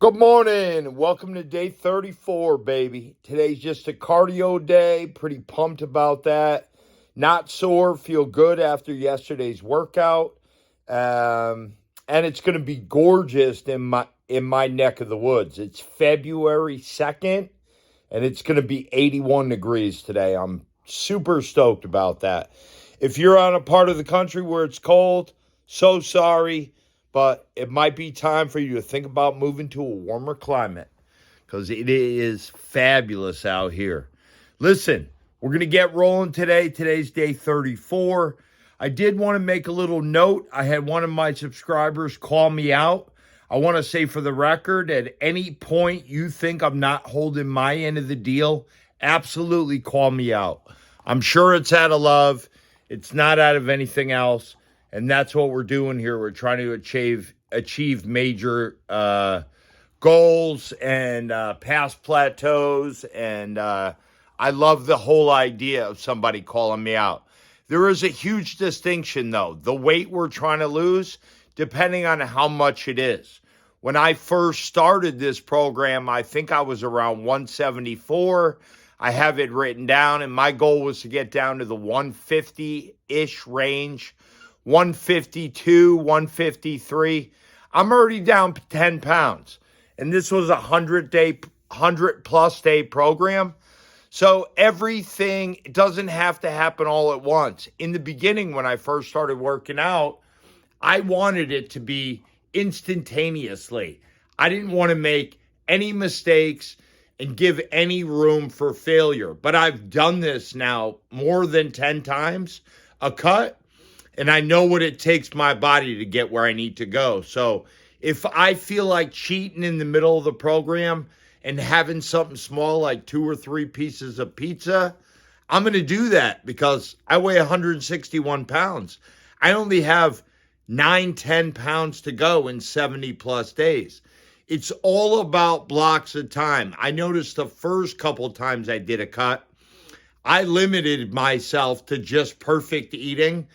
Good morning. Welcome to day 34, baby. Today's just a cardio day. Pretty pumped about that. Not sore. Feel good after yesterday's workout. And it's going to be gorgeous in my neck of the woods. It's February 2nd, and it's going to be 81 degrees today. I'm super stoked about that. If you're on a part of the country where it's cold, so sorry. But it might be time for you to think about moving to a warmer climate because it is fabulous out here. Listen, we're going to get rolling today. Today's day 34. I did want to make a little note. I had one of my subscribers call me out. I want to say for the record, at any point you think I'm not holding my end of the deal, absolutely call me out. I'm sure it's out of love. It's not out of anything else. And that's what we're doing here. We're trying to achieve major goals and past plateaus. And I love the whole idea of somebody calling me out. There is a huge distinction, though. The weight we're trying to lose, depending on how much it is. When I first started this program, I think I was around 174. I have it written down, and my goal was to get down to the 150-ish range. 152, 153. I'm already down 10 pounds. And this was a 100 plus day program. So everything doesn't have to happen all at once. In the beginning, when I first started working out, I wanted it to be instantaneously. I didn't want to make any mistakes and give any room for failure. But I've done this now more than 10 times a cut. And I know what it takes my body to get where I need to go. So if I feel like cheating in the middle of the program and having something small like 2 or 3 pieces of pizza, I'm going to do that because I weigh 161 pounds. I only have 10 pounds to go in 70 plus days. It's all about blocks of time. I noticed the first couple times I did a cut, I limited myself to just perfect eating.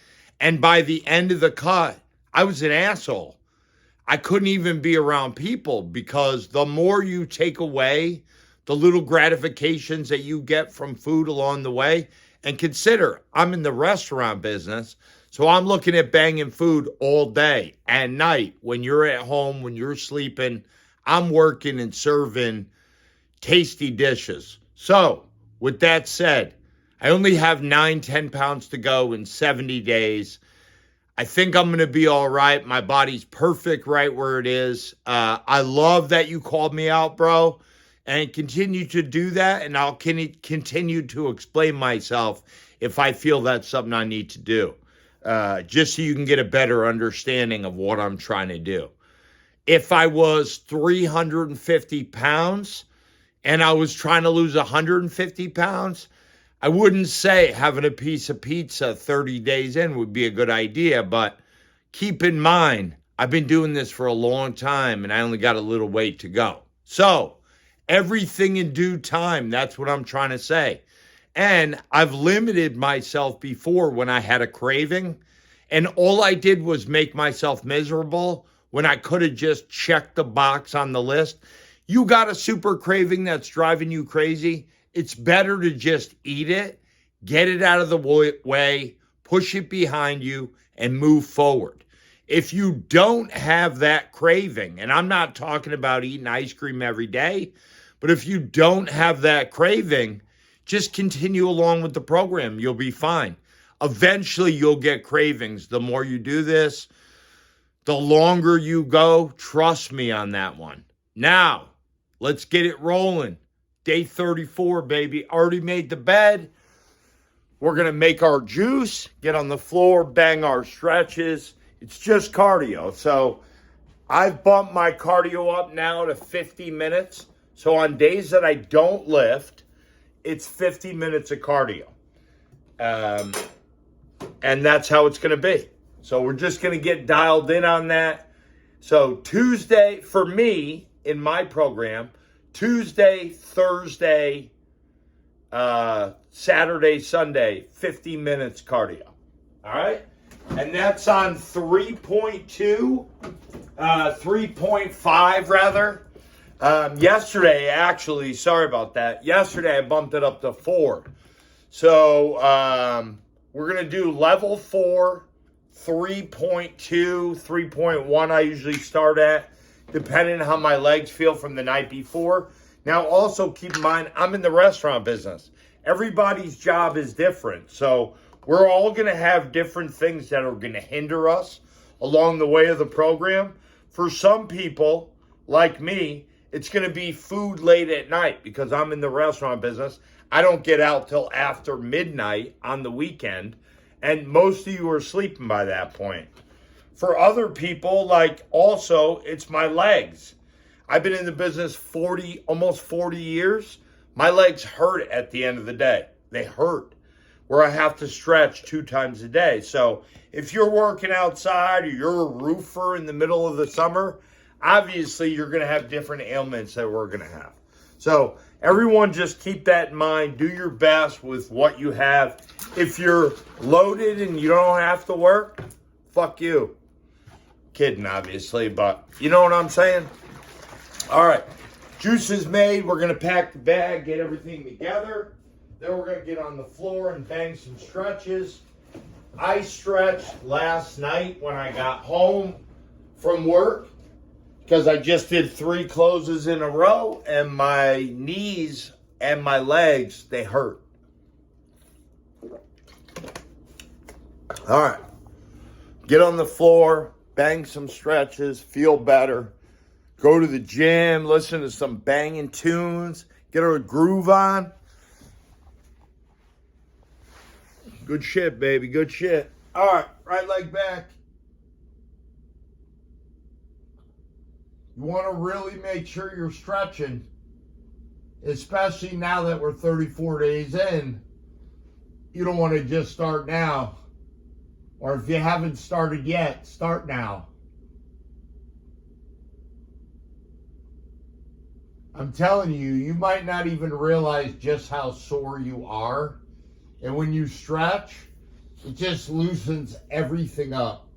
And by the end of the cut, I was an asshole. I couldn't even be around people because the more you take away the little gratifications that you get from food along the way, and consider I'm in the restaurant business, so I'm looking at banging food all day and night. When you're at home, when you're sleeping, I'm working and serving tasty dishes. So with that said, I only have 10 pounds to go in 70 days. I think I'm going to be all right. My body's perfect right where it is. I love that you called me out, bro, and continue to do that. And I'll continue to explain myself if I feel that's something I need to do, just so you can get a better understanding of what I'm trying to do. If I was 350 pounds and I was trying to lose 150 pounds, I wouldn't say having a piece of pizza 30 days in would be a good idea, but keep in mind, I've been doing this for a long time and I only got a little weight to go. So everything in due time, that's what I'm trying to say. And I've limited myself before when I had a craving, and all I did was make myself miserable when I could have just checked the box on the list. You got a super craving that's driving you crazy? It's better to just eat it, get it out of the way, push it behind you, and move forward. If you don't have that craving, and I'm not talking about eating ice cream every day, but if you don't have that craving, just continue along with the program. You'll be fine. Eventually, you'll get cravings. The more you do this, the longer you go. Trust me on that one. Now, let's get it rolling. Day 34, baby. Already made the bed. We're going to make our juice, get on the floor, bang our stretches. It's just cardio. So I've bumped my cardio up now to 50 minutes. So on days that I don't lift, it's 50 minutes of cardio. And that's how it's going to be. So we're just going to get dialed in on that. So Tuesday, for me, in my program, Tuesday, Thursday, Saturday, Sunday, 50 minutes cardio. All right? And that's on 3.2, 3.5 rather. Yesterday, actually, sorry about that. Yesterday, I bumped it up to 4. So we're going to do level 4, 3.2, 3.1 I usually start at, depending on how my legs feel from the night before. Now, also keep in mind, I'm in the restaurant business. Everybody's job is different. So we're all going to have different things that are going to hinder us along the way of the program. For some people, like me, it's going to be food late at night because I'm in the restaurant business. I don't get out till after midnight on the weekend, and most of you are sleeping by that point. For other people, like also, it's my legs. I've been in the business almost 40 years. My legs hurt at the end of the day. They hurt where I have to stretch 2 times a day. So if you're working outside or you're a roofer in the middle of the summer, obviously you're going to have different ailments that we're going to have. So everyone just keep that in mind. Do your best with what you have. If you're loaded and you don't have to work, fuck you. Kidding, obviously, but you know what I'm saying? All right. Juice is made. We're going to pack the bag, get everything together. Then we're going to get on the floor and bang some stretches. I stretched last night when I got home from work because I just did 3 closes in a row, and my knees and my legs, they hurt. All right. Get on the floor, bang some stretches, feel better. Go to the gym, listen to some banging tunes, get a groove on. Good shit, baby, good shit. All right, right leg back. You want to really make sure you're stretching, especially now that we're 34 days in. You don't want to just start now. Or if you haven't started yet, start now. I'm telling you, you might not even realize just how sore you are. And when you stretch, it just loosens everything up.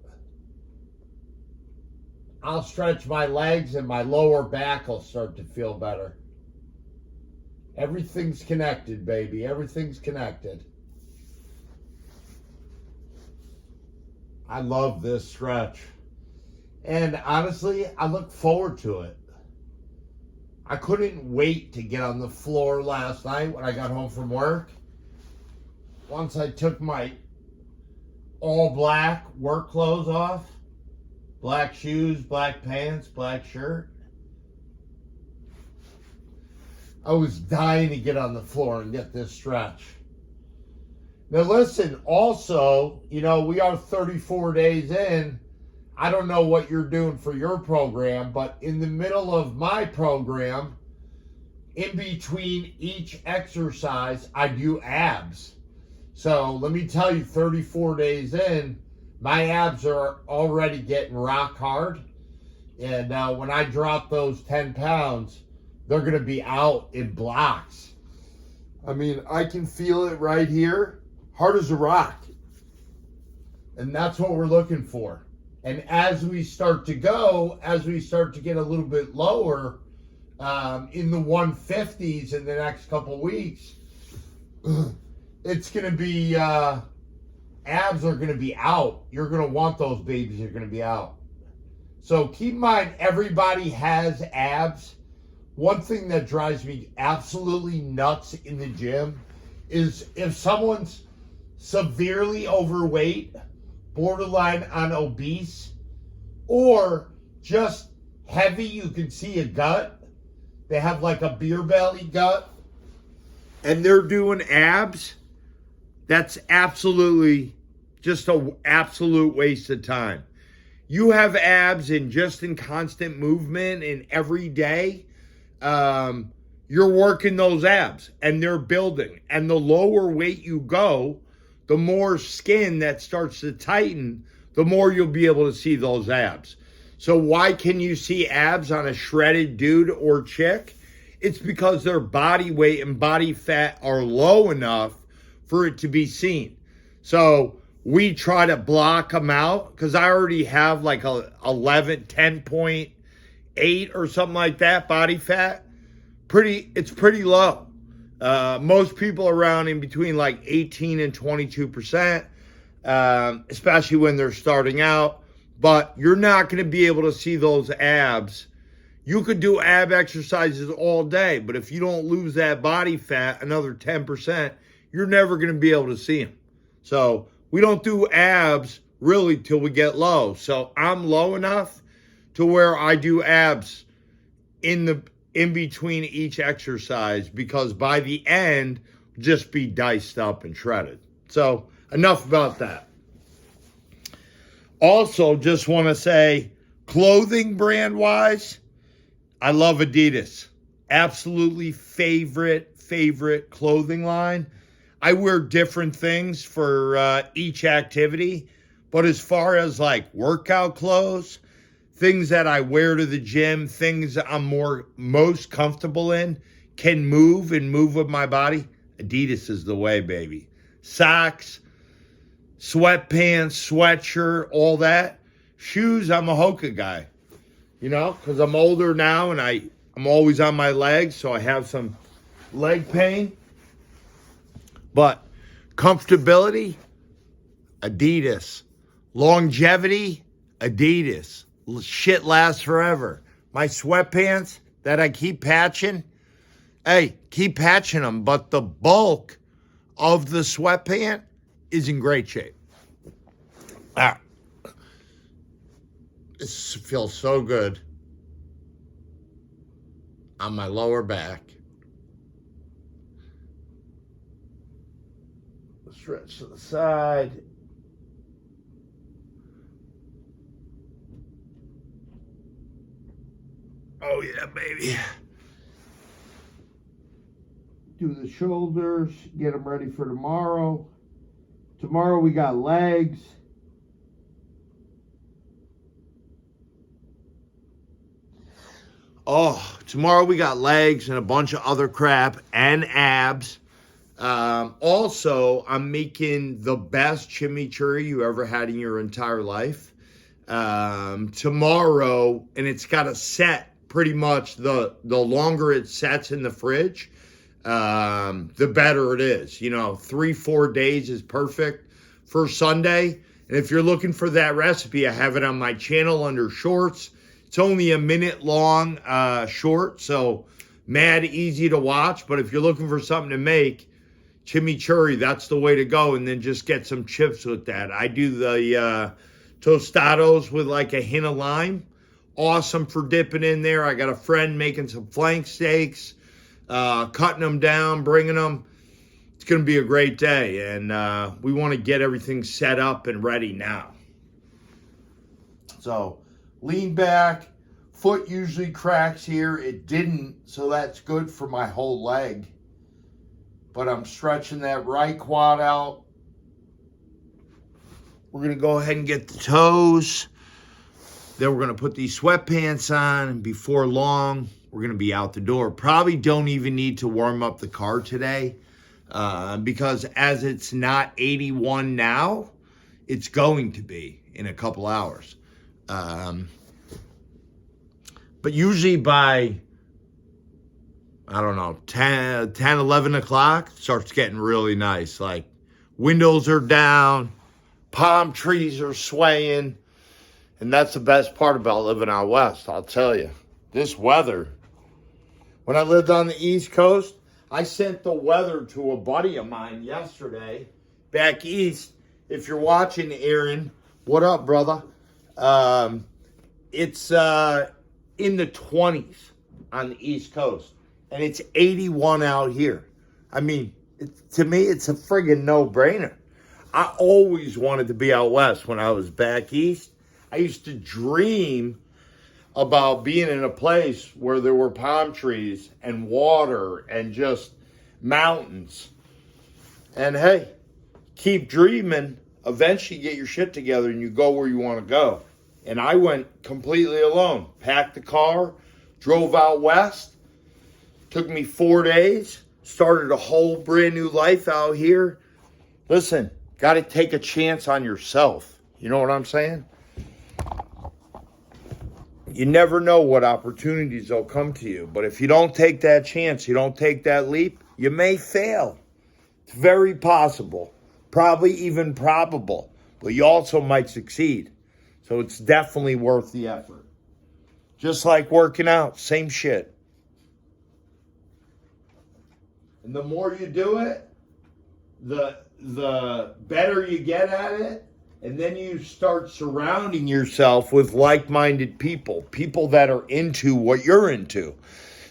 I'll stretch my legs and my lower back will start to feel better. Everything's connected, baby. Everything's connected. I love this stretch. And honestly, I look forward to it. I couldn't wait to get on the floor last night when I got home from work. Once I took my all black work clothes off, black shoes, black pants, black shirt, I was dying to get on the floor and get this stretch. Now listen, also, you know, we are 34 days in. I don't know what you're doing for your program, but in the middle of my program, in between each exercise, I do abs. So let me tell you, 34 days in, my abs are already getting rock hard. And when I drop those 10 pounds, they're going to be out in blocks. I mean, I can feel it right here, hard as a rock. And that's what we're looking for. And as we start to go, as we start to get a little bit lower, in the 150s in the next couple weeks, it's going to be, abs are going to be out. You're going to want those babies. You're going to be out. So keep in mind, everybody has abs. One thing that drives me absolutely nuts in the gym is if someone's severely overweight, borderline on obese, or just heavy, you can see a gut. They have like a beer belly gut, and they're doing abs. That's absolutely just an absolute waste of time. You have abs and just in constant movement and every day, you're working those abs and they're building. And the lower weight you go, the more skin that starts to tighten, the more you'll be able to see those abs. So why can you see abs on a shredded dude or chick? It's because their body weight and body fat are low enough for it to be seen. So we try to block them out because I already have like a 10.8 8 or something like that, body fat, it's pretty low. Most people around in between like 18 and 22%, especially when they're starting out. But you're not going to be able to see those abs. You could do ab exercises all day, but if you don't lose that body fat, another 10%, you're never going to be able to see them. So we don't do abs really till we get low. So I'm low enough to where I do abs in between each exercise, because by the end, just be diced up and shredded. So enough about that. Also, just want to say, clothing brand wise, I love Adidas. Absolutely favorite clothing line. I wear different things for each activity, but as far as like workout clothes, things that I wear to the gym, things I'm most comfortable in, can move with my body, Adidas is the way, baby. Socks, sweatpants, sweatshirt, all that. Shoes, I'm a Hoka guy, because I'm older now and I'm always on my legs, so I have some leg pain. But comfortability, Adidas. Longevity, Adidas. Shit lasts forever. My sweatpants that I keep patching, keep patching them, but the bulk of the sweatpant is in great shape. This feels so good on my lower back. Stretch to the side. Oh yeah, baby. Do the shoulders, get them ready for tomorrow. Tomorrow we got legs. Tomorrow we got legs and a bunch of other crap and abs. Also, I'm making the best chimichurri you ever had in your entire life. Tomorrow, and it's got to set pretty much, the longer it sets in the fridge, the better it is. 3-4 days is perfect for Sunday. And if you're looking for that recipe, I have it on my channel under shorts. It's only a minute long short, so mad easy to watch. But if you're looking for something to make, chimichurri, that's the way to go. And then just get some chips with that. I do the tostados with like a hint of lime. Awesome for dipping in there. I got a friend making some flank steaks, cutting them down, bringing them. It's going to be a great day. And we want to get everything set up and ready now. So lean back. Foot usually cracks here. It didn't, so that's good for my whole leg. But I'm stretching that right quad out. We're going to go ahead and get the toes. Then we're going to put these sweatpants on. And before long, we're going to be out the door. Probably don't even need to warm up the car today. Because as it's not 81 now, it's going to be in a couple hours. But usually by, I don't know, 10, 11 o'clock, it starts getting really nice. Like, windows are down, palm trees are swaying, and that's the best part about living out west, I'll tell you. This weather. When I lived on the East Coast, I sent the weather to a buddy of mine yesterday, back east. If you're watching, Aaron, what up, brother? It's in the 20s on the East Coast, and it's 81 out here. I mean, to me, it's a friggin' no-brainer. I always wanted to be out west when I was back east. I used to dream about being in a place where there were palm trees and water and just mountains. And hey, keep dreaming. Eventually get your shit together and you go where you want to go. And I went completely alone. Packed the car, drove out west. Took me 4 days. Started a whole brand new life out here. Listen, got to take a chance on yourself. You know what I'm saying? you never know what opportunities will come to you. But if you don't take that chance, you don't take that leap, you may fail. It's very possible, probably even probable, but you also might succeed. So it's definitely worth the effort. Just like working out, same shit. And the more you do it, the better you get at it. And then you start surrounding yourself with like-minded people, people that are into what you're into.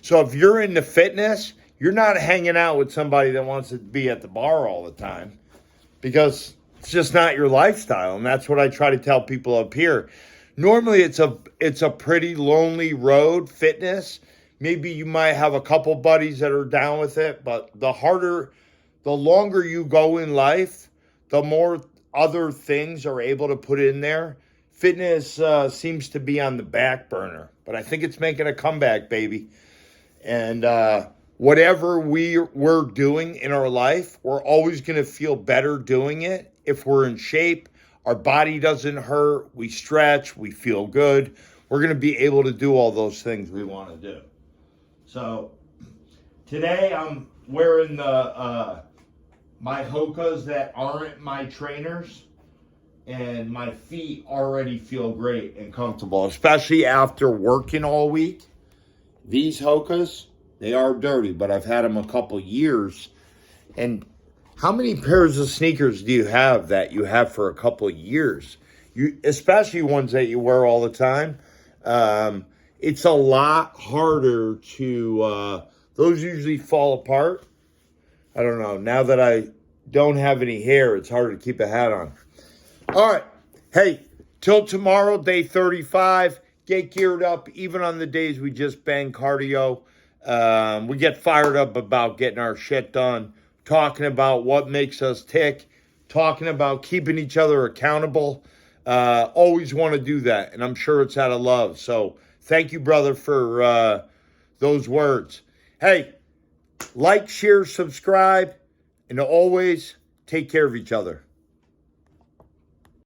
So if you're into fitness, you're not hanging out with somebody that wants to be at the bar all the time, because it's just not your lifestyle. And that's what I try to tell people up here. Normally it's a pretty lonely road, fitness. Maybe you might have a couple buddies that are down with it, but the longer you go in life, the more other things are able to put in there. Fitness seems to be on the back burner, but I think it's making a comeback, baby. And whatever we're doing in our life, we're always going to feel better doing it if we're in shape. Our body doesn't hurt. We stretch. We feel good. We're going to be able to do all those things we want to do. So today I'm wearing the my Hokas that aren't my trainers, and my feet already feel great and comfortable, especially after working all week. These Hokas, they are dirty, but I've had them a couple years. And how many pairs of sneakers do you have that you have for a couple years? Especially ones that you wear all the time. It's a lot harder to, those usually fall apart. I don't know. Now that I don't have any hair, it's harder to keep a hat on. All right. Hey, till tomorrow, day 35. Get geared up, even on the days we just bang cardio. We get fired up about getting our shit done, talking about what makes us tick, talking about keeping each other accountable. Always want to do that, and I'm sure it's out of love. So thank you, brother, for those words. Hey, like, share, subscribe, and always take care of each other.